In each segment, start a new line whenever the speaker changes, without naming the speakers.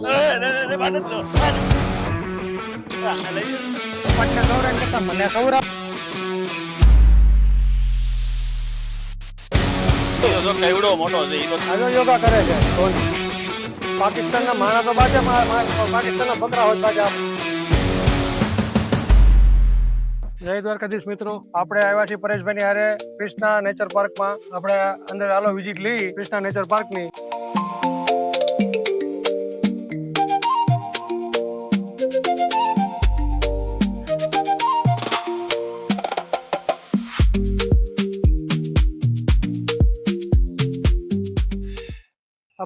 મને ખવડાવ
કેવડો મોટો છે ઈ તો
યોગા કરે છે પાકિસ્તાનના માણા તો બાજે પાકિસ્તાનના બકરા હોય બાજે. જય દ્વારકાધીશ મિત્રો, આપણે આવ્યા છીએ પરેશભાઈની હારે કૃષ્ણા નેચર પાર્કમાં. આપણે અંદર હાલો વિઝિટ લઈ કૃષ્ણા નેચર પાર્કની.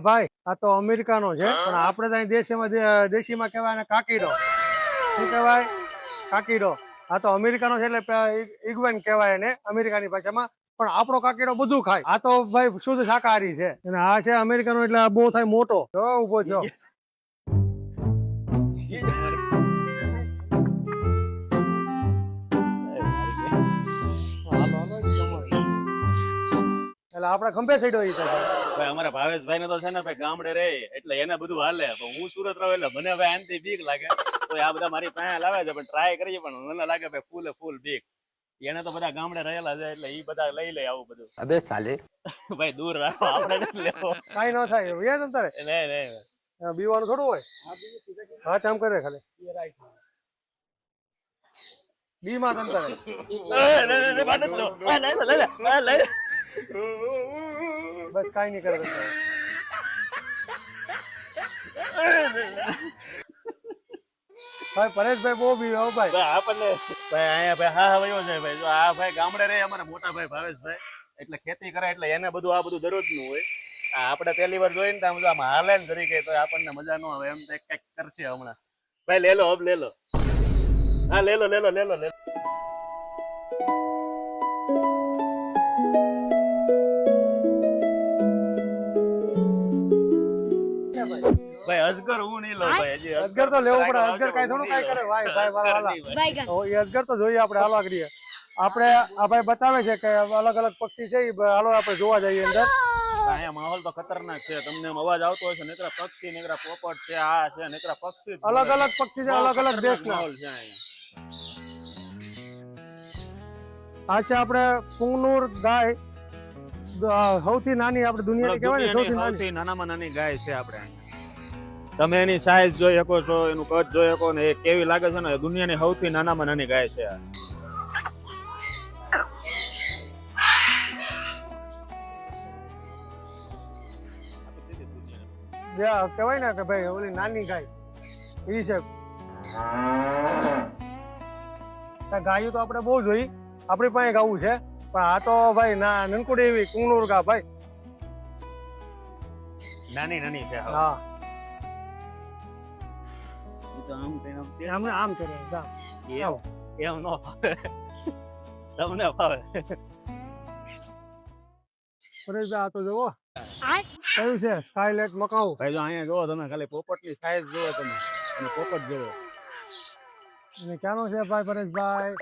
ભાઈ આ તો અમેરિકાનો છે, પણ આપણે તો અહીં દેશીમાં કહેવાય ને કાકીડો. શું કહેવાય? કાકીડો. આ તો અમેરિકાનો છે એટલે ઇગ્વેન કહેવાય ને અમેરિકાની ભાષામાં. પણ આપણો કાકીડો બધું ખાય. આ તો ભાઈ શુદ્ધ શાકાહારી છે અને આ છે અમેરિકાનો એટલે આ બહુ થાય મોટો. જો ઉભો છો. એટલે આપણે ખંભે ચડ્યો ઈ તો
ભાઈ અમારા ભાવેશભાઈ ને તો છે ને ભાઈ ગામડે રહે એટલે એને બધું હાલે. પણ હું સુરત રહું એટલે મને ભાઈ આનથી બીક લાગે. તો આ બધા મારી પાસે લાવે છે પણ ટ્રાય કરીએ, પણ મને લાગે ભાઈ ફૂલ બીક. એને તો બધા ગામડે રહેલા છે એટલે ઈ બધા લઈ લે આવું બધું.
અબે સાલે
ભાઈ દૂર રાખો, આપણે નથી લેવો.
કાઈ ન થાય યાર. અંતરે
નહીં
બીવાનું થોડું હોય. હા કામ કરે ખાલી બી માં અંતરે. બસ કાઈ નહીં કરે. ભાઈ પરેશભાઈ બહુ બી ભાઈ
આપણને ભાઈ અહીંયા ભાઈ હા વયો છે ભાઈ. જો આ ભાઈ ગામડે રહે અમારા મોટા ભાઈ ભાવેશભાઈ, એટલે ખેતી કરે એટલે એને બધું આ બધું દરરોજ નું હોય. આપણે પહેલી વાર જોઈને તો આમ હાલે ને તરીકે તો આપણને મજા ન આવે. એમ તો કઈક કરશે હમણાં. ભાઈ લે લો, લે લો. હા લે લો. ભાઈ અજગર હું નહીં લઉં ભાઈ. હજી
અજગર તો લેવું પડે. અજગર કઈ થોડું કઈ કરે ભાઈ વાલા. એ અજગર તો જોઈએ આપણે. હાલો કરીએ આપણે. આ ભાઈ બતાવે છે કે અલગ અલગ પક્ષી છે. હાલો આપણે જોવા જઈએ અંદર.
અહીંયા માહોલ તો ખતરનાક છે. તમને અવાજ આવતો હશે. નેકરા પક્ષી, નેકરા પોપટ છે, આ છે નેકરા પક્ષી.
અલગ અલગ પક્ષી છે, અલગ અલગ દેશના.
માહોલ છે અહીંયા.
આ છે આપણે પુંગનુર ગાય. સૌથી નાની આપણે દુનિયાની કહેવાય ને
સૌથી નાનામાં નાની ગાય છે આપણે અહીંયા. તમે એની સાઈઝ જોઈ શકો છો, એનું કદ જોઈ શકો ને, એ કેવી લાગે છે ને. દુનિયાની સૌથી નાનામાં નાની ગાય છે.
કહેવાય ને કે ભાઈ ઓલી નાની ગાય ઈ છે. ગાયું તો આપણે બહુ જોઈ, આપણી પાસે ગાવું છે. પણ આ તો ભાઈ નનકુડી એવી કુંગનુર ગા ભાઈ.
નાની છે.
હા
આમ
કરે
એમ નો ફાવે. તમને ફાવે.
આ તો જોવો કયું છે સ્કાયલેટ મકાઉ.
ભાઈ જો અહીંયા જોવો તમે, ખાલી પોપટની સાઈઝ જોવો તમે અને પોપટ જોવો.
અને ક્યાંનો છે ભાઈ પરેશભાઈ?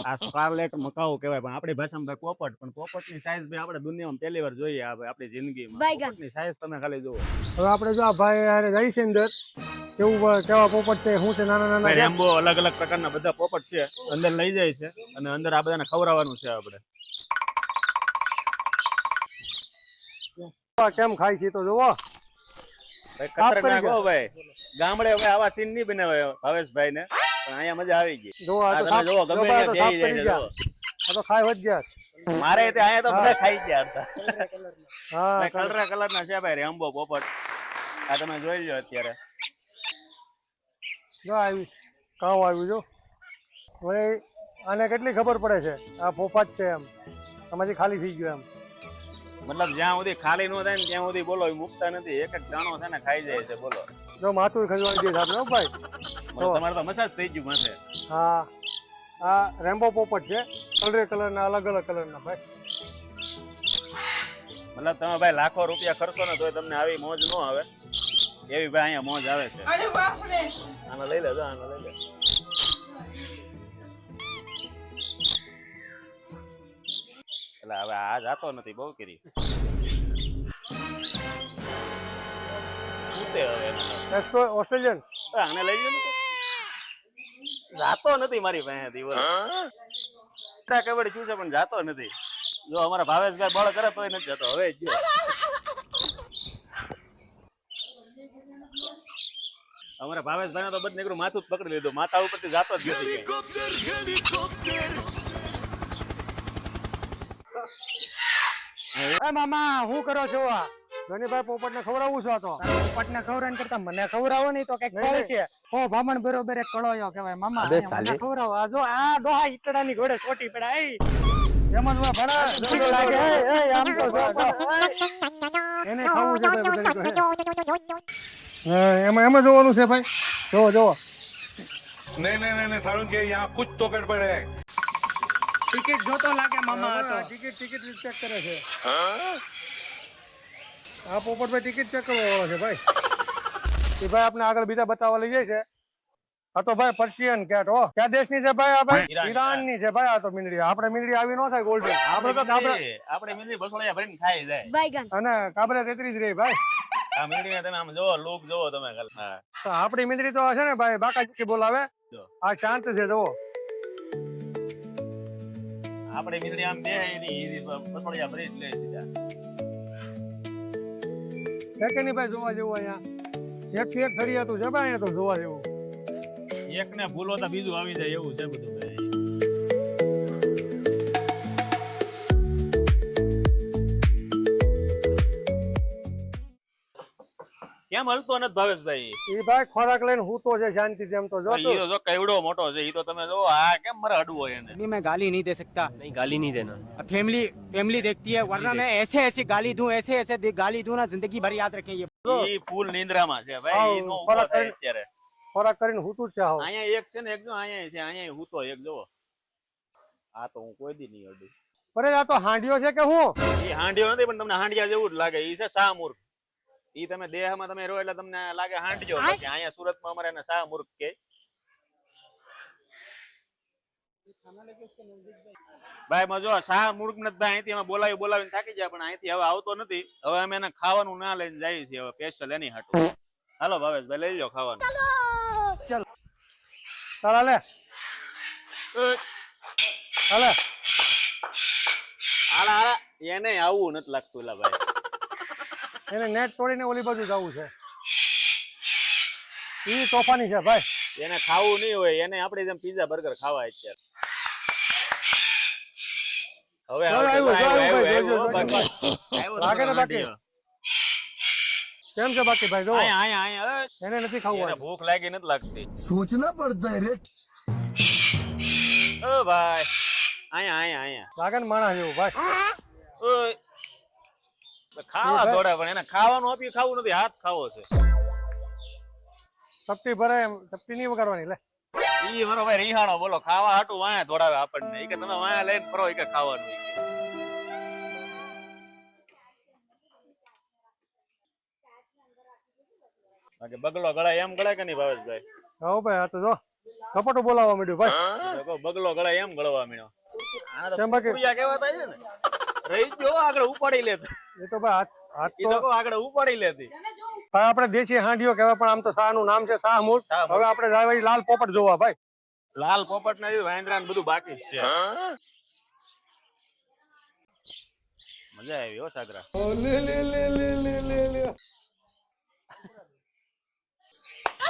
આ સ્કાર્લેટ મકાઉ કહેવાય, પણ આપણી ભાષામાં ભાઈ પોપટ. પણ પોપટની સાઈઝ ભાઈ આપણે દુનિયામાં પહેલી વાર જોઈએ આપણી જિંદગીમાં. પોપટની સાઈઝ તમે ખાલી જોવો.
હવે આપણે જો આ ભાઈ હારે જઈ છે અંદર, કેવા પોપટ છે, શું છે, નાના
રેમ્બો અલગ અલગ પ્રકારના બધા પોપટ છે. અંદર લઈ જાય છે અને અંદર આ બધાને ખવડાવવાનું છે આપણે.
કેમ ખાય છે તો જોવો
ભાઈ. ખતરનાક હો ભાઈ. ગામડે હવે આવા સીન નહીં બનાવે ભાવેશભાઈ ને, પણ અહીંયા મજા આવી ગઈ.
જોવો ગમે તો ખાઈ હોત ગયા.
મારે અહીંયા તો બધા ખાઈ ગયા હતા. હા કલર ના છે ભાઈ રેમ્બો પોપટ. આ તમે જોઈ લો અત્યારે.
જો આવી કાવ આવ્યું જો. હવે આને કેટલી ખબર પડે છે આ પોપટ છે એમ, આમાંથી ખાલી થઈ ગયો એમ.
મતલબ જ્યાં સુધી ખાલી ન થાય ને ત્યાં સુધી બોલો મૂકતા નથી. એક દાણો છે ને ખાઈ જાય છે. બોલો
જો માથું ખજવાડી દે આપણે ભાઈ.
તમારે તો મસાજ થઈ ગયું માથે.
હા આ રેમ્બો પોપટ છે, કલરના અલગ અલગ કલરના ભાઈ.
મતલબ તમે ભાઈ લાખો રૂપિયા ખર્ચો ને તો તમને આવી મોજ ન આવે. એવી ભાઈ અહીંયા મોજ આવે છે. આને લઈ લે. એટલે હવે આ જાતો નથી બહુ કરી. ગોતે હવે
ઓસ્ટ્રેલિયન
આને લઈ ગયો ને જાતો નથી મારી પાસેથી બોલો કબડ્ડી શું છે પણ જાતો નથી જો અમારા ભાવેશભાઈ બળ કરે તોય નથી જતો હવે જ અમારા ભાવેશભાઈ તો બધું નીકળું માથું જ પકડી લીધું માથા ઉપરથી જાતો જ નથી
મામા હું કરો છો આ ગણીભાઈ પોપટને ખવડાવું છો તો
પોપટને ખવડાવવા કરતા મને ખવડાવો નહીં તો કઈક ફળ છે ઓ ભામણ બરોબર એક કળોયો કહેવાય મામા અહીંયા મને ખવડાવો આ જો આ ડોહા ઈટડાની ઘોડે છોટી પડા એ
એમ જ ભણા
ઠીક લાગે એ આમ તો જો
એને ખાવું છે ભાઈ એમાં જોવાનું છે ભાઈ જોવો જોવો
नहीं नहीं नहीं सारुण के यहाँ कुछ तो गड़बड़ है
ટિકિટ જોતો લાગે મામા આ તો
ટિકિટ ચેક કરે છે આ પોપટભાઈ ટિકિટ ચેક કરવા વાળો છે ભાઈ એ ભાઈ આપણે આગળ બીજા બતાવવા લઈ જાય છે આ તો ભાઈ પર્શિયન કેટ હો ક્યાં દેશની છે ભાઈ આ ભાઈ ઈરાનની છે ભાઈ આ તો મીંદડી આપણે મીંદડી આવી ન થાય ગોલ્ડન આપણે તો
આપણે મીંદડી બસોળિયા ભરીને ખાઈ જાય
અને કાબરે તેત્રી જ રહી ભાઈ
આ મીંદડીને તમે આમ જોવો લુક જોવો તમે હા
તો આપણી મીંદડી તો છે ને ભાઈ બાકાજી બોલાવે આ શાંત છે જોવો
આપણે મીંદડી આમ બે ની બસોળિયા ભરી જ લે સીધા
છે કે નહીં ભાઈ જોવા જેવું અહીંયા એક થી એક ખડિયાતું છે ભાઈ અહીંયા તો જોવા જેવું
એક ને ભૂલો તો બીજું આવી જાય એવું છે બધું ભાઈ કેમ હલતો નથી ભાવેશભાઈ
એ ભાઈ ખોરાક લઈને હૂતો છે શાંતિ એમ તો જો
ઈ તો જો કેવડો મોટો છે ઈ તો તમે જો આ કેમ મરે અડવો એને
नहीं मैं गाली नहीं दे सकता
नहीं गाली नहीं देना
फैमिली फैमिली देखती है वरना मैं ऐसे ऐसे गाली दूं ऐसे गाली दूं ना जिंदगी भर याद रखें ये
ઈ ફૂલ નિંદ્રામાં છે ભાઈ ઈ નો ઉભો થાય અત્યારે
ખોરાક કરીને હૂતું જ છે હાવ.
અહીંયા એક છે ને એક જો અહીંયા છે અહીંયા હૂતો એક જોવો આ તો હું કોઈ દી નહીં અડું
અરે આ તો હાંડિયો છે કે હું
ઈ હાંડિયો નથી પણ તમને હાંડિયા જેવું જ લાગે ઈ છે શાહમૂર્ખ ઈ તમે દેહમાં તમે રહો એટલે તમને લાગે હાંડિયો બાકી અહીંયા સુરતમાં અમારે એને શાહમૂર્ખ કે ભાઈ મજો શાહમૂર્ખ નથી ભાઈ અહીંથી અમે બોલાવીને થાકી જાય પણ અહીંથી હવે આવતો નથી હવે અમે એને ખાવાનું ના લઈને જઈએ છીએ હવે સ્પેશિયલ એની હાટું હાલો ભાવેશભાઈ લઈ લો ખાવાનું
ચાલ હાલે હાલે
હાલા એને આવું નથી લાગતું એલા ભાઈ
એને નેટ તોડીને ઓલી બાજુ જવું છે ઈ તોફાની છે ભાઈ
એને ખાવું નહીં હોય એને આપણે જેમ પીઝા બર્ગર ખાવા અત્યારે હવે
લાગે ને બાકી કેમ છે બાકી ભાઈ જો
અહીંયા
એને નથી ખાવું
એને ભૂખ લાગી નથી લાગતી
सोचना पड़ता है रे
ઓ ભાઈ અહીંયા
લાગે ને માણસ જેવું ભાઈ
ઓય ખાવા દોડે પણ એને ખાવાનું આપ્યું ખાવું નથી હાથ ખાવો છે
તપતી ભરે એમ તપતી નહીં વગાડવાની લે
ઈ મારો ભાઈ રીહાણો બોલો ખાવા હાટું વાયા દોડાવે આપણને ઈ કે તમે વાયા લઈને ફરો ઈ કે ખાવાનું ઈ કે બાકી બગલો ગળાય એમ ગળાય કે નહીં ભાવેશભાઈ
હા ભાઈ આ તો જો કપટો બોલાવવા માંડ્યું ભાઈ
તો કહો બગલો ગળાય એમ ગળવા મીણો આના તો
કેમ બાકી?
કુકુરિયા કહેવાતા છે ને રહી ગયો આગળ ઉપાડી લેતી
એ તો ભાઈ હાથ
ઈ તો કહો આગળ ઉપાડી લેતી
આપણે દેશી હાંડિયો કહેવાય પણ આમ તો શાહનું નામ છે શાહમૂર્ખ હવે આપણે જાય લાલ પોપટ જોવા ભાઈ
લાલ પોપટ ને વાંદરા ને બધું બાકી જ છે મજા આવી હો સાગરા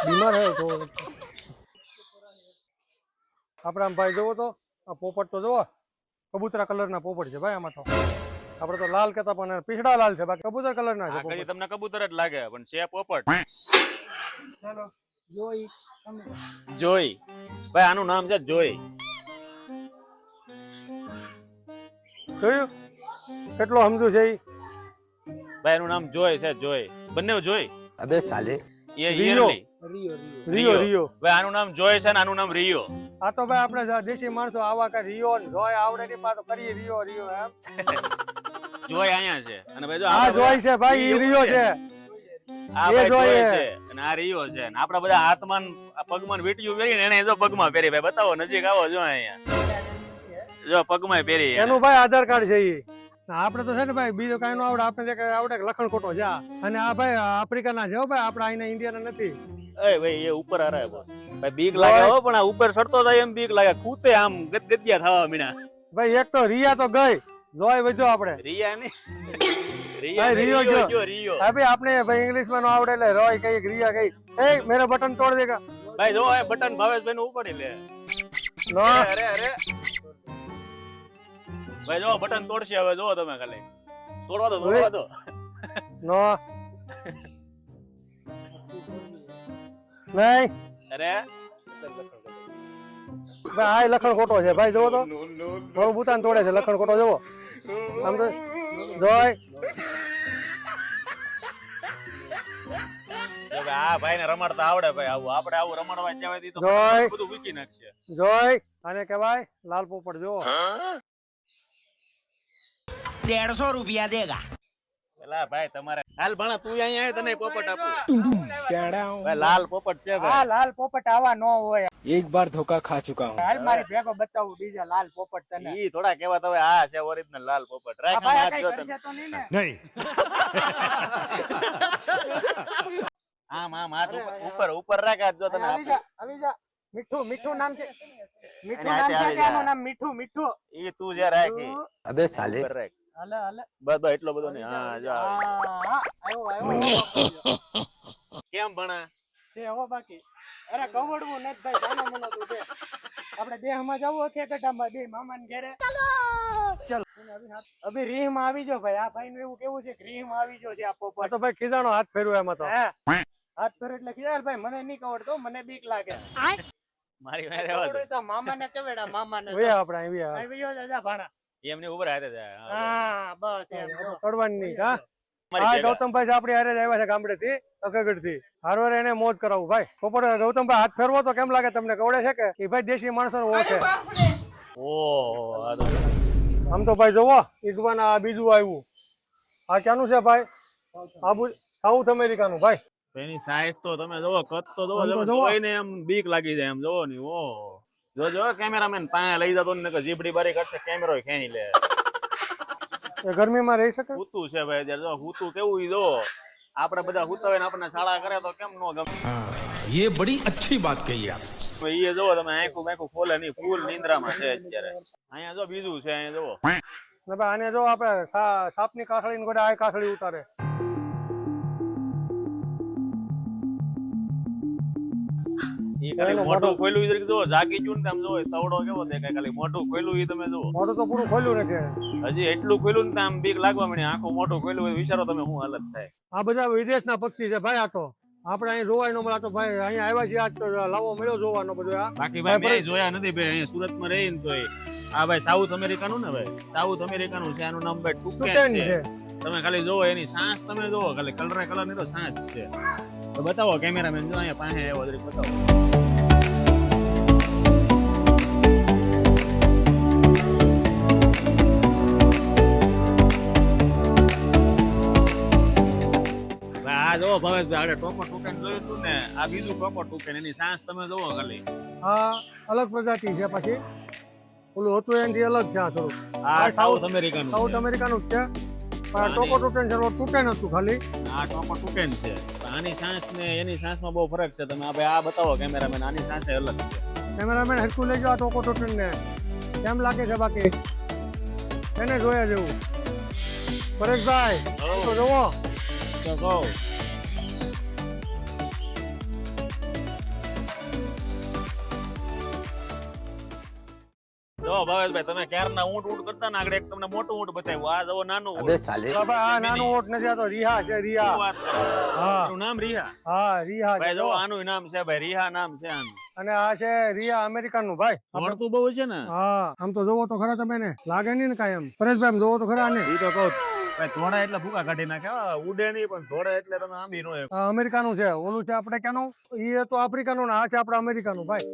બીમાર હે તો આપણે આમ ભાઈ જોવો તો આ પોપટ તો જોવો કબૂતરા કલરના પોપટ છે ભાઈ આમાં તો આપણે તો લાલ કહેતા પણ પીછડા લાલ છે બાકી કબૂતર કલરના છે
આ કદી
પોપટ.
તમને કબૂતર જ લાગે પણ છે પોપટ
ચાલો જોઈ તમે
જોઈ ભાઈ આનું નામ છે જોઈ
જોયું કેટલો સમજુ છે ઈ
ભાઈ એનું નામ જોઈ છે જોઈ બંને જોઈ
अबे साले
એ
રિયો.
યરલી
રિયો રિયો
ભાઈ આનું નામ જોઈ છે ને આનું નામ રિયો
આ તો ભાઈ આપણે દેશી માણસો આવા કે રિયો ને જોય આવડે નહીં પાછો કરીએ રિયો રિયો એમ
જોઈ અહીંયા છે અને ભાઈ જો
આ
આપણે
જોય છે ભાઈ ઈ રિયો છે
આ
એ
ભાઈ
જોઈ
જોઈ
છે.
છે અને આ રિયો છે અને આપડા બધા હાથમાં ને આ પગમાં ને વીંટીયું પહેરીને એને જો પગમાં પહેરી ભાઈ બતાવો નજીક આવો જો અહીંયા જો પગમાં પહેરી એને.
એનું ભાઈ આધાર કાર્ડ છે ઈ આપણે તો છે ને ભાઈ બીજો કાંઈ ન આવડે, આપણે જે કાંઈ આવડે કે લખણ ખોટો જા. અને આ ભાઈ આફ્રિકાના છે હો ભાઈ, આપણે અહીંના ઇન્ડિયાના નથી.
એ ભાઈ એ ઉપર હરે ભાઈ બીક લાગે હો, પણ આ ઉપર ચડતો જાય એમ બીક લાગે, ખૂતે આમ ગદગદિયા થવા મીના.
ભાઈ એક તો રિયા તો ગઈ, જોય વધ્યો આપણે.
રિયા ને
ભાઈ રિયો જો.
રિયો
હા ભાઈ આપણે ભાઈ ઇંગ્લિશ માં ન આવડે એટલે રોય કઈ રિયા કઈ. એ મેરા બટન તોડ દેગા.
ભાઈ જો એ બટન ભાવેશભાઈ નું ઉપાડી લે.
નો
અરે અરે ભાઈ જો બટન તોડશે હવે, જો તમે ખાલી તોડવા દો.
નો નહીં
અરે
ભાઈ આ લખણ ખોટો છે ભાઈ, જોવો તો મારું બુતાન તોડે છે, લખણ ખોટો જોવો આમ તો જોય.
આ ભાઈ ને રમાડતા આવડે ભાઈ, આવું આપણે આવું રમાડવા જવાય તો
જોય
બધું વીકી નાખશે.
જોય આને કહેવાય લાલ પોપટ. જોવો
150 रुपया देगा।
એલા ભાઈ તમારે હાલ ભણા તું અહીંયા આય, તને પોપટ આપું. ભાઈ લાલ પોપટ છે
આ
ભાઈ.
લાલ પોપટ આવા ન હોય.
एक बार धोखा खा चुका हूँ।
હાલ મારી ભેગો બતાવું બીજા લાલ પોપટ તને.
ઈ થોડા કેવા તમે આ છે ઓરિજિનલ લાલ પોપટ.
આ
રાખ
ભાઈ આ
હાથ
કઈ
જો
કરશે
તમે.
તો નહીં ને?
આમ આમ હાથ ઉપર ઉપર રાખ હાથ જો તને
આવી
આપું.
જા આવી જા. મીઠું મીઠું નામ છે, મીઠું
અને
નામ
હાથે
છે
આવી
કે આનું
જા.
નામ મીઠું મીઠું.
ઈ તું જે રાખી
अबे साले।
ઉપર રાખ.
હાલે હાલે.
બસ બસ એટલો બધો નહીં. હા જો આવે.
હા આવ્યો આવ્યો.
કેમ ભણા?
છે હો બાકી. અરે કવડવું નથી ભાઈ, જાનો મનો તું છે. આપણે દેહમાં જવું કે કટામાં બે મામાને ઘરે. ચલ અભી રીહમાં આવી જો ભાઈ. આ ભાઈ નું એવું કેવું છે કે રીહમાં આવી જો છે આ
આ
પોપટ.
તો ભાઈ ખીજાણો હાથ ફેરવ્યો એમાં તો.
હે હાથ પર એટલે ખીજાય ભાઈ, મને નહીં કવડતો, મને બીક લાગે.
મારી વારે આવવા દે.
કવડવું તો મામાને કેવડા મામાને.
વે આપણે આવી
આવી ગયો દાદા ભાણા.
એમની ઉપર હાથે જાય. હા,
હા બસ એમ જો.
કડવાની નહીં. હા
મારી
આ
ભેગા.
ગૌતમભાઈ આપણી હારે જ આવ્યા છે ગામડે થી, અકગઢ થી. હારવાર એને મોજ કરાવું ભાઈ. પોપટ ગૌતમભાઈ હાથ ફેરવો તો કેમ લાગે તમને, કવડે છે કે એ ભાઈ દેશી માણસો નો છે?
ઓહો આ તો
આમ તો ભાઈ જોવો ઈગવાના આ બીજું આવ્યું. આ ક્યાંનું છે ભાઈ? સાઉથ અમેરિકાનું ભાઈ.
એની સાઈઝ તો તમે જોવો, કદ તો જોવો,
આમ તો
તમે
જોવો.
જોઈને એમ બીક લાગી જાય એમ. જોવો ની ઓહો જો જો કેમેરામેન પાસે લઈ જતો ને કે જીબડી બારી કરશે, કેમેરો ખેંચી લે.
એ ગરમીમાં રહી શકે?
હૂતું છે ભાઈ અત્યારે. જો હૂતું કેવું ઈ જોવો. આપણે બધા હૂતા હોય ને આપણને શાળા કરે તો કેમ નો ગમે.
ये बड़ी अच्छी बात कही आप।
ઈ જોવો તમે આંખું બાંખું ખોલે નહીં, ફૂલ નિંદ્રામાં છે અત્યારે. અહીંયા જો બીજું છે, અહીંયા જોવો.
ને ભાઈ આને જો આપણે સાપની કાસળી ને ગોડે આ કાસળી ઉતારે.
ઈ ખાલી મોઢું ખોલ્યું ઈ જરીક જોવો, જાગી ગયું ને આમ જોવો તવડો કેવો દેખાય. ખાલી મોઢું ખોલ્યું ઈ તમે જોવો.
મોઢું તો પૂરું ખોલ્યું નથી.
હજી એટલું ખોલ્યું ને આમ બીક લાગવા મળી. આંખું મોઢું ખોલ્યું હોય વિચારો તમે શું હાલત થાય.
આ બધા વિદેશના પક્ષી છે ભાઈ. આ તો આપણે અહીં જોવાય ન મળે. તો ભાઈ અહીંયા આવ્યા છીએ આજ તો લાવો મળ્યો જોવાનો બધું. આ
બાકી ભાઈ મેં જોયા નથી ભાઈ. અહીંયા સુરતમાં રહીને તો આ ભાઈ સાઉથ અમેરિકાનું ને ભાઈ, સાઉથ અમેરિકાનું છે. આનું નામ ભાઈ ટુકેન
ટુકેન
છે.
છે.
તમે ખાલી જોવો એની સાંસ તમે જોવો, ખાલી કલર ની તો સાંસ છે. તો બતાવો કેમેરામેન, જો અહીંયા પાસે આવ્યો જરીક બતાવો. આ જોવો ભવેશભાઈ, આ ટોપર ટુકેન જોયું તું ને, આ બીજું ટોપર ટુકેન. એની સાંસ તમે જોવો ખાલી.
આ અલગ પ્રજાતિ છે. પછી ઓલું હતું એનાથી અલગ છે આ થોડુંક.
આ સાઉથ અમેરિકાનું
સાઉથ
છે.
અમેરિકાનું જ છે. પણ આ ટોકો ટૂટેન છે. ટૂટેન હતું ખાલી.
આ ટોપર ટુકેન છે. આની સાંસ ને એની સાંસમાં બહુ ફરક છે. તમે આ ભાઈ આ બતાવો કેમેરામેન, આની સાંસ અલગ છે.
કેમેરામેન હરકું લઈ જાઓ આ ટોકો ટૂટેન ને. કેમ લાગે છે બાકી? એને જોયા જેવું. પરેશભાઈ તો જોવો.
તો કહો જો ભાવેશભાઈ, તમે ક્યારના ઊંટ ઊંટ કરતા ને આગળ એક તમને મોટું ઊંટ બતાવ્યું. આ જવો નાનું ઊંટ.
अबे साले।
તો ભાઈ આ નાનું ઓટ નથી. આ તો રિહા છે.
શું
રિહા.
વાત કરો?
હા
આનું નામ રિહા.
હા રિહા છે.
ભાઈ જો આનું નામ છે ભાઈ, રિહા નામ છે આનું.
અને આ છે રિયા અમેરિકન નું ભાઈ.
મળતું બહુ છે ને.
હા આમ તો જોવો તો ખરા તમે ને. લાગે નહીં ને કાંઈ એમ. પરેશભાઈ આમ જોવો તો ખરા ને.
ઈ તો કહું ભાઈ, થોડા એટલે ભૂકા કાઢી નાખે. ઉડે નહીં પણ થોડા એટલે તમે આંબી નો એક.
આ અમેરિકાનું છે. ઓલું છે આપણે ક્યાંનું? એ તો આફ્રિકાનું ને આ છે આપણે અમેરિકાનું ભાઈ.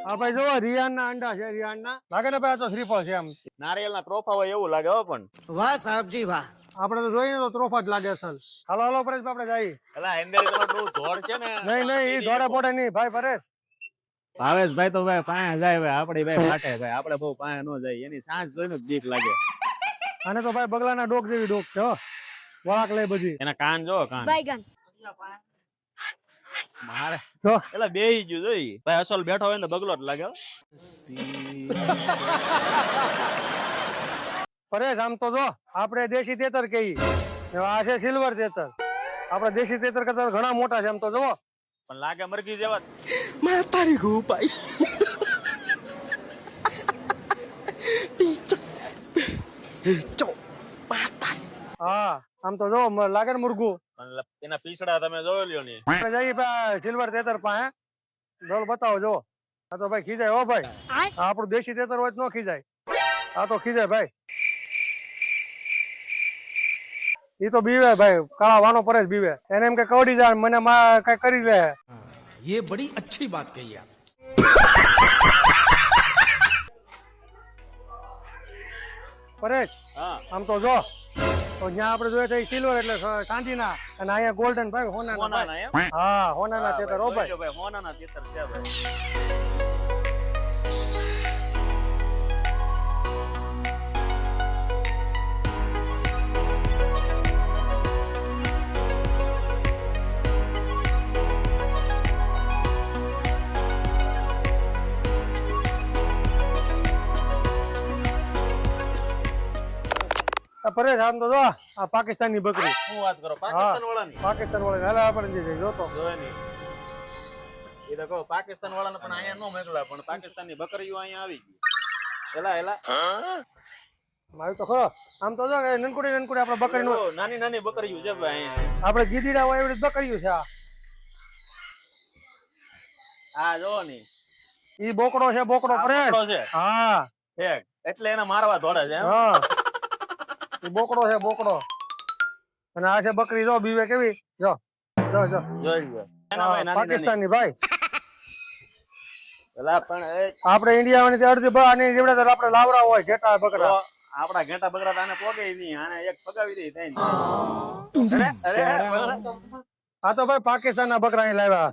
આ ભાઈ જોવો રિયાના અંડા છે. રિયાના લાગે ને ભાઈ આ તો શ્રીફળ છે આમ.
નારિયેળના ત્રોફા હોય એવું લાગે હો. પણ
वाह साहब जी वाह।
આપણે તો જોઈએ તો ત્રોફા જ લાગે અસલ. હાલો હાલો પરેશ આપણે જઈએ.
એલા એંદેરી તમારો બહુ ધોળ છે ને.
નહીં નહીં એ ધોળે પોડે નહીં ભાઈ પરેશ.
ભાવેશભાઈ તો ભાઈ પાયા જાય ભાઈ આપડી ભાઈ ફાટે ભાઈ આપણે બહુ પાયા ન જાય એની સાંજ જોઈને જ બીક લાગે.
આને તો ભાઈ બગલાના ડોક જેવી ડોક છે હો. વળાક લે બધી.
એના કાન જો કાન
बैगन
મારે
જો
એલા બેહી ગયું જોઈ ભાઈ અસલ બેઠો હોય ને તો બગલો જ લાગે હો.
પરેશ આમ તો જો આપણે દેશી તેતર કહીએ ને આ છે સિલ્વર તેતર. આપણે દેશી તેતર કરતા ઘણા મોટા છે આમ તો જો.
પણ લાગે મરઘી જેવા જ.
હા આમ તો જો લાગે ને મુર્ગું.
પણ એના પીછડા તમે જોઈ લ્યો ને.
આપણે જઈએ સિલ્વર તેતર પાસે. ડોલ બતાવો જો. આ તો ભાઈ ખીજાય હો ભાઈ. આ આપણું દેશી તેતર હોય તો ન ખીજાય. આ તો ખીજાય ભાઈ. ઈ તો બીવે ભાઈ કાળા વાનો પરેશ બીવે. એને એમ કે કવડી જાય મને કઈ કરી લે.
ये बड़ी अच्छी बात कही आप.
પરેશ
હા
આમ તો જો તો જ્યાં આપણે જોઈએ તો સિલ્વર એટલે ચાંદીના અને અહીંયા ગોલ્ડન ભાઈ હોનાના
હોનાના
ભાઈ.
એમ
હા હોનાના તેતર હો ભાઈ.
જોઈ લો ભાઈ હોનાના તેતર છે ભાઈ.
પરેશ આમ તો જો આ પાકિસ્તાનની બકરી.
શું વાત કરો પાકિસ્તાન વાળાની
પાકિસ્તાન વાળા હાલે આપણે જે જોતો.
જોઈ નહીં એ તો કહો પાકિસ્તાન વાળાને પણ અહીંયા નો મોકલા પણ પાકિસ્તાનની બકરીઓ અહીંયા આવી ગઈ. એલા એલા
મારું તો ખરો આમ તો જો નનકુડી નનકુડી આપણે બકરીનું
ઓ, નાની નાની બકરીઓ છે ભાઈ અહીંયા.
આપણે ગીદીડા હોય એવી બકરીયું છે આ.
આ જો ની
ઈ બોકડો છે બોકડો
આ
પરેશ.
બકરો છે
હા
ઠેક. એટલે એને મારવા દોડે છે એમ?
હા ઈ બોકડો છે બોકડો. અને આ છે બકરી જો બીવે કેવી જો જો જો
જોઈ લો એના ભાઈ નાની નાની.
પાકિસ્તાનની ભાઈ.
એલા પણ એ
આપણે ઇન્ડિયાની જે અડધી આની જેવડે તો આપણે લાવરા હોય ઘેટા બકરા.
તો આપડા ઘેટા બકરા તો આને પોગે નહીં આને એક પગાવી દે થાય ને. અરે
આ તો ભાઈ પાકિસ્તાનના બકરા અહીં લાવ્યા.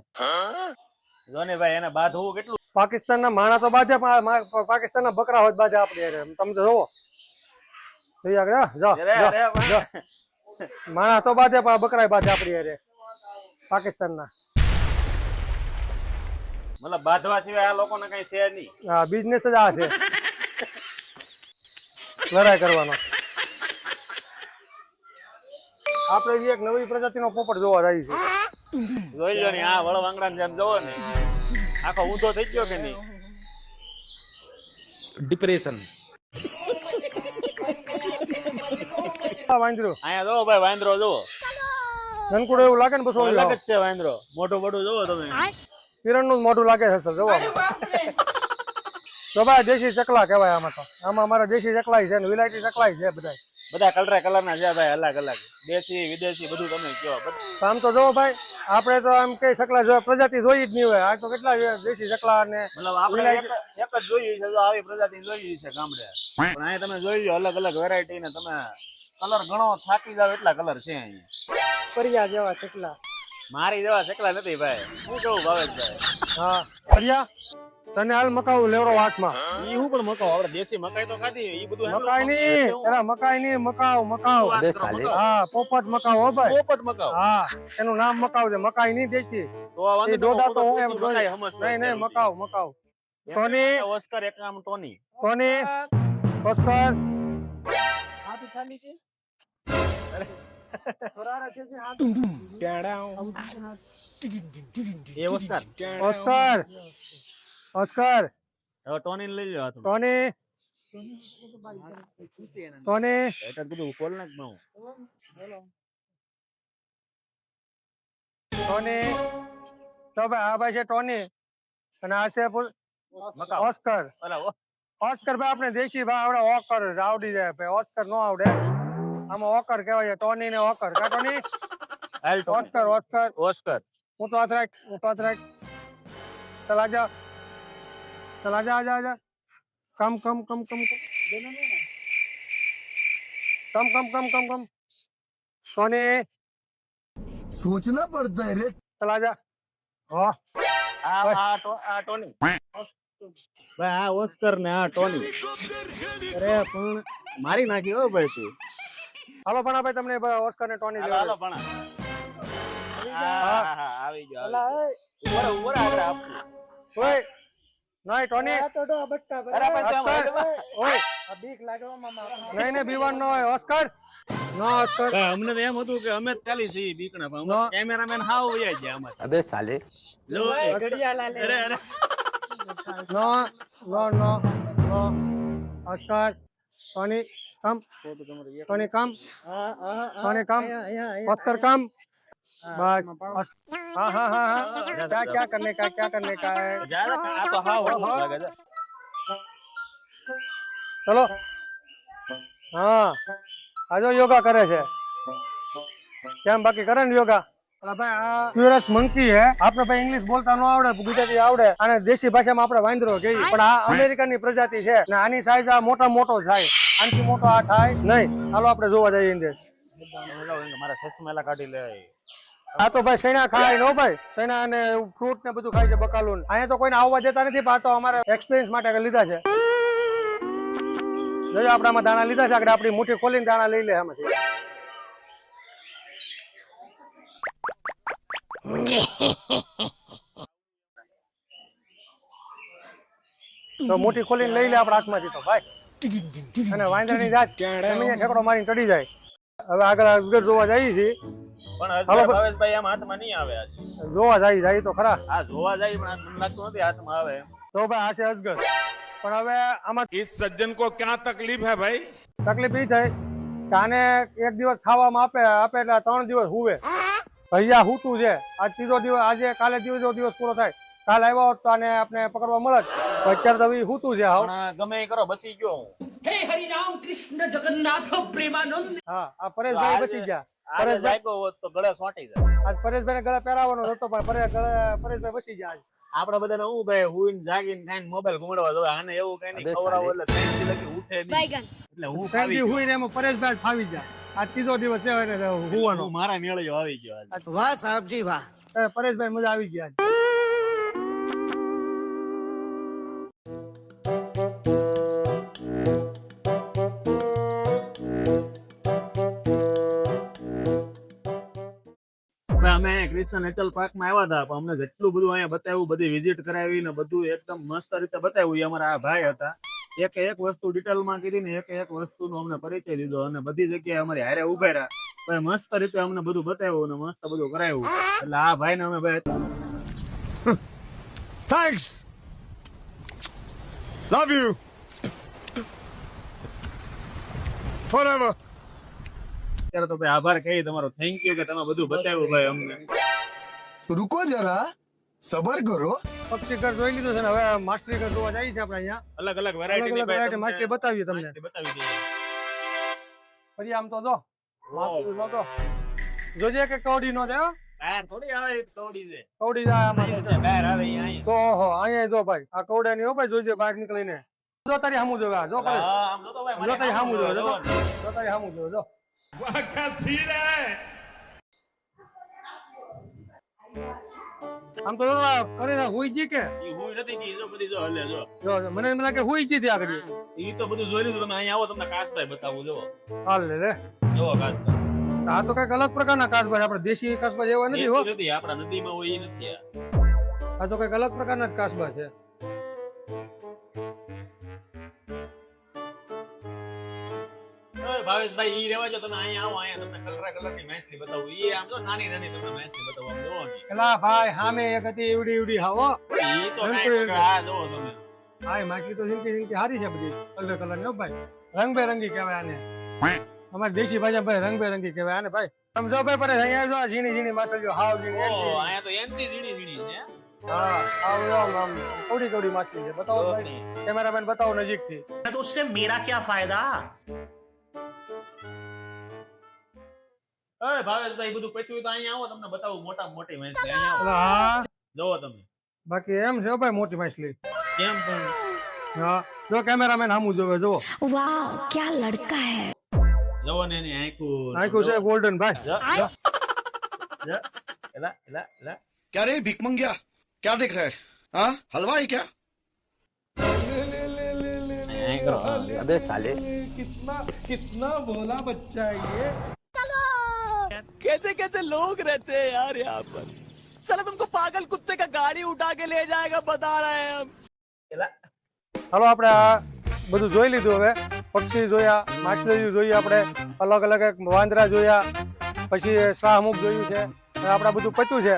જો ને ભાઈ એને બાંધવું કેટલું.
પાકિસ્તાનના માણા તો બાજે પાકિસ્તાનના બકરા હોય તો બાજે આપણે હારે. તમે તો જોવો જોઈ આગળ જો
અરે અરે
જો. માણા તો બાજે પણ બકરા બાજે આપણી હારે પાકિસ્તાનના.
મતલબ બાંધવા સિવાય આ લોકોને કઈ છે નહીં.
હા બિઝનેસ જ આ છે લડાઈ કરવાનો. આપણે બી એક નવી પ્રજાતિનો પોપટ જોવા જઈએ છે.
જોઈ લો ને આ વળ વાંગડા જેમ જોવો ને આખો ઊંધો થઈ ગયો કે નહીં.
डिप्रेशन.
વાંદરું
અહીંયા જોવો ભાઈ વાંદરો જોવો.
નનકુડો એવું લાગે ને પછી
અલગ જ છે વાંદરો. મોટું બડું જોવો તમે.
કિરણ નું મોઢું લાગે છે સર જોવા. તો ભાઈ દેશી ચકલા કહેવાય આમાં તો. આમાં અમારા દેશી ચકલાઈ છે ને વિલાયતી ચકલાઈ છે બધા.
બધા કલર ના છે ભાઈ અલગ અલગ. દેશી વિદેશી બધું તમે કયો.
આમ તો જોવો ભાઈ આપણે તો આમ કઈ ચકલા જો પ્રજાતિ જોઈ જ નહીં હોય. આ તો કેટલા દેશી ચકલા ને
મતલબ આપણે એક જ જોઈએ છે. જો આવી પ્રજાતિ જોઈએ છે ગામડે. પણ અહીંયા તમે જોઈ લો અલગ અલગ વેરાયટી ને તમે કલર ઘણો થાકી જાવ એટલા કલર છે અહીંયા.
પરિયા જેવા ચકલા.
મારી જેવા ચકલા નથી ભાઈ. હું કેવું ભાવેશભાઈ.
હા હરિયા તને હાલ મકાઉ લેવડો હાથમાં.
ઈ હું પણ મકાઉ આપણે દેશી મકાઈ તો ખાધી ઈ બધું
મકાઈ ની એલા મકાઈ ની મકાઉ મકાઉ. હા પોપટ મકાઉ હો ભાઈ.
પોપટ મકાઉ.
હા એનું નામ મકાઉ છે મકાઈ નહીં દેશી.
તો આ વાંધો
એ ડોડા તો હોય એમ
દેશી મકાઈ
જોઈએ.
સમજતો
નહીં નહીં
નથી.
Macaw macaw.
એમ
ટોની.
ઓસ્કર એક નામ ટોની.
કોની ઓસ્કર
હાથી ખાલી છે
એ ઓસ્કર.
ઓસ્કર ઓસ્કર
હવે ટોની લઈ લ્યો હાથમાં.
ટોની ટોની
એટલે કીધું ખોલ નાખ ન હું.
ટોની તો ભાઈ આ ભાઈ છે ટોની અને આ છે
મકાઉ.
ઓસ્કર.
અલા
ઓસ્કર ભાઈ આપણે દેશી ભાઈ આવડે ઓકર આવડી જાય ભાઈ ઓસ્કર નો આવડે. આમાં ઓકર કહેવાય ટોની ને ઓકર કા ટોની
હાલ ટોની.
Oscar Oscar
Oscar.
હું તો હાથ રાખ હું તો હાથ રાખ. ચલ આજા ચલ આજા આજા આજા કમ કમ કમ કમ કમ કમ કમ કમ કમ ટોની
सोचना पड़ता है रे।
ચલ આજા હો
આ ટોની ભાઈ, આ ઓસ્કર ને આ ટોની, અરે પણ મારી નાખી હો ભાઈ તું.
હાલો પણ ભાઈ તમને ઓસ્કર ને ટોની
હાલો હાલો પણ આવી ગયો. ઉપર આગળ આપવું.
ઓય નહીં ટોની
આ તો ડો બટ્ટા ભરે.
અરે પણ ત્યાં
ઓસ્કર ઓય
આ બીક લાગે હો મામા.
નહીં ને બીવાન નો હોય ઓસ્કર નો ઓસ્કર
ભાઈ, અમને તો એમ હતું કે અમે જ ચાલી છીએ બીકણા, પણ
નો.
કેમેરામેન હાવ વયા ગયા અમારે.
अबे साले।
જો
ઘડિયાળ આલે.
અરે અરે
નો નો નો નો ઓસ્કર ટોની કમ ટોની કમ ટોની કમ ઓસ્કર कम बस हाँ हाँ हाँ हाँ क्या क्या करने का है
ज्यादा આ તો હાવ ઓછું લાગે છે.
चलो हाँ आजो योगा करे છે કેમ બાકી કરે ને યોગા અલા ભાઈ આ પ્યુરસ મંકી હે આપણે ભાઈ ઇંગ્લિશ બોલતા ન આવડે ગુજરાતી આવડે અને દેશી ભાષામાં આપણે વાંદરો કહીએ પણ આ અમેરિકનની પ્રજાતિ છે ને આની સાઈઝ આ મોટો થાય આનથી મોટો આ થાય નહીં હાલો આપણે જોવા જઈએ ઇન્દેશ
મારા ચશ્મેલા કાઢી લે.
આ તો ભાઈ સૈના ખાય નો ભાઈ સૈના અને ફ્રૂટ ને બધું ખાય છે બકાલું અહીંયા તો કોઈને આવવા દેતા નથી પણ આ તો અમારે એક્સપિરિયન્સ માટે લીધા છે જોજો આપણે આમાં દાણા લીધા છે આગળ આપણી મુઠ્ઠી ખોલીને દાણા લઈ લે આમાંથી તો મુઠ્ઠી ખોલીને લઈ લે આપણા હાથમાંથી તો ભાઈ અને વાંદરાની જાત જમીને ઠેકડો મારીને ચડી જાય હવે આગળ વિગત જોવા જઈએ છીએ
પણ
હાલો
હજુ ભાવેશભાઈ આમ હાથમાં નહીં આવે આજે.
જોવા જાય તો ખરા
આ જોવા જાય પણ આ મને લાગતું નથી હાથમાં આવે એમ.
તો ભાઈ આ છે અજગર પણ હવે આમાં
इस सज्जन को क्या तकलीफ है भाई?
તકલીફ એ થાય કે આને એક દિવસ ખાવામાં આપે એટલે 3 દિવસ હુવે ભૈયા હુતું છે આજ ત્રીજો દિવસ આજે કાલે ત્રીજો દિવસ પૂરો થાય કાલ આવ્યો હોત તો આને આપણે પકડવા મળે જ પણ અત્યારે તો ઈ હુતું છે હાવ
પણ ગમે એ કરો બસી ગયો હું.
હા આ પરેશભાઈ બચી ગયા
આજે
પરેશભાઈ
જાગ્યો હોત તો ગળે સોંટી જાય.
આજ પરેશભાઈ ને ગળે પહેરાવાનો હતો પણ પરેશભાઈ બચી ગયા આજ
આપડે બધાને હું ભાઈ હુઈને જાગીને ખાઈને મોબાઈલ ઘુમાડવા જોઈએ. આને એવું કઈ નહીં ખવડાવો એટલે 3 દી લગી ઉઠે નહીં. એટલે હું
ત્રણ
ફાવી
દી હુઈ ને એમાં પરેશભાઈ ફાવી ગયા આજ ત્રીજો દિવસ છે એને હુવાનો
હું મારા મેળે આવી ગયો આજે.
वाह साहब जी वाह।
પરેશભાઈ મજા આવી ગયા આજ.
ભાઈ, અમે કૃષ્ણ નેચરલ પાર્ક માં આવ્યા હતા પણ અમને જેટલું બધું અહીંયા બતાવ્યું, બધી વિઝિટ કરાવી ને બધું એકદમ મસ્ત રીતે બતાવ્યું. એ અમારા આ ભાઈ હતા, એક એક વસ્તુ ડિટેલમાં કીધી ને એક એક વસ્તુનો અમને પરિચય લીધો અને બધી જગ્યાએ અમારી હારે ઉભા રહ્યા. ભાઈ મસ્ત રીતે અમને બધું બતાવ્યું ને મસ્ત બધું કરાવ્યું. એટલે આ ભાઈ ને અમે ભાઈ
Thanks. Love you. Forever.
અત્યારે તો ભાઈ આભાર કહી તમારો, થેન્ક યુ કે તમે બધું બતાવ્યું ભાઈ અમને.
रुको जरा सबर करो।
પક્ષી ઘર જોઈ લીધું છે ને હવે માછલી ઘર જોવા જઈએ છે આપણે અહીંયા
અલગ અલગ
અલગ
વેરાયટી
અલગ variety માછલી બતાવીએ તમને
બતાવી દઈએ.
પછી આમ તો જો માછલી નો તો જોજે કે કવડી નો છે હો.
બહાર થોડી આવે એ કવડી છે.
કવડી જાય આમાં
છે, બહાર આવે ઈ અહીંયા.
તો ઓહો અહીંયા જો ભાઈ આ કવડા ની હો ભાઈ જોજે બહાર નીકળીને જો તારી સામું જોવે આ જો ભાઈ
હા, આમ જોતો ભાઈ,
જો
મારી
તારી સામું જોવે જો
જોવો.
જો તારી સામું જોવે જો
वाह क्या सीन है?
આમ તો જો આ કરીને હુઈ જી કે
ઈ હુઈ નથી ગઈ, જો બધી જો હલે જો.
જો મને એમ લાગે હુઈ જી ત્યાં આગળ
ઈ તો બધું જોઈ લીધું. તમે અહીંયા આવો તમને કાસભાઈ બતાવું. જો
હાલ લે રે
જો કાસભાઈ.
આ તો કઈક અલગ પ્રકારના કાચબા છે આપણે દેશી કાચબા જેવા નથી હો
દેશી નથી, આપણા નદીમાં હોય ઈ નથી આ.
આ તો કઈક અલગ પ્રકારના જ કાચબા છે
ઓય ભાવેશભાઈ, ઈ રહેવા જો, તમે અહીંયા આવો, અહીંયા તમને કલરની માછલી બતાવું. ઈ આમ જો નાની નાની તમને માછલી બતાવું. આમ જોવો ને.
એલા ભાઈ સામે એક હતી એવડી હા હો
ઈ તો કાંઈ નહીં, આ જોવો તમે.
હા એ માછલી તો ઝીણકી હારી છે બધી કલર કલર ની હો ભાઈ રંગબેરંગી કહેવાય આને અમારી દેશી ભાષા ભાઈ રંગબેરંગી કહેવાય આને ભાઈ સમજો ભાઈ પડે અહીંયા જો આ ઝીણી ઝીણી માછલીઓ હાવ ઝીણી
ઓહો,
એનથી.
અહીંયા તો એનથી ઝીણી ઝીણી છે.
હા આવ આમ કવડી કવડી માછલી છે બતાવો ભાઈ કેમેરામેન બતાવો નજીકથી
तो उससे मेरा क्या फायदा?
ઓય ભાવેશભાઈ, બધું પત્યું તો અહીંયા આવો, તમને બતાવું મોટામાં મોટી માછલી. અહીંયા આવો,
અલા હા
જોવો તમે.
બાકી એમ છે હો ભાઈ મોટી માછલી
કેમ પણ
હા જો કેમેરામેન સામું જોવે જો
वाह क्या लड़का है।
જવો ને એની આંખું
આંખું છે ગોલ્ડન ભાઈ.
એલા એલા એલા
क्या रे भीख मंगिया क्या देख रहा है हाँ हलवाई क्या
અબે સાલે
कैसे कैसे लोग रहते हैं यार यहाँ पर साला तुमको पागल कुत्ते का गाड़ी उठा के ले जाएगा बता रहे हैं हम
એલા
હાલો આપણે આ બધું જોઈ લીધું. હવે પક્ષી જોયા, માછલી જોઈએ, આપણે અલગ અલગ એક વાંદરા જોયા, પછી શાહમુખ જોયું છે. હવે આપણે બધું પત્યું છે.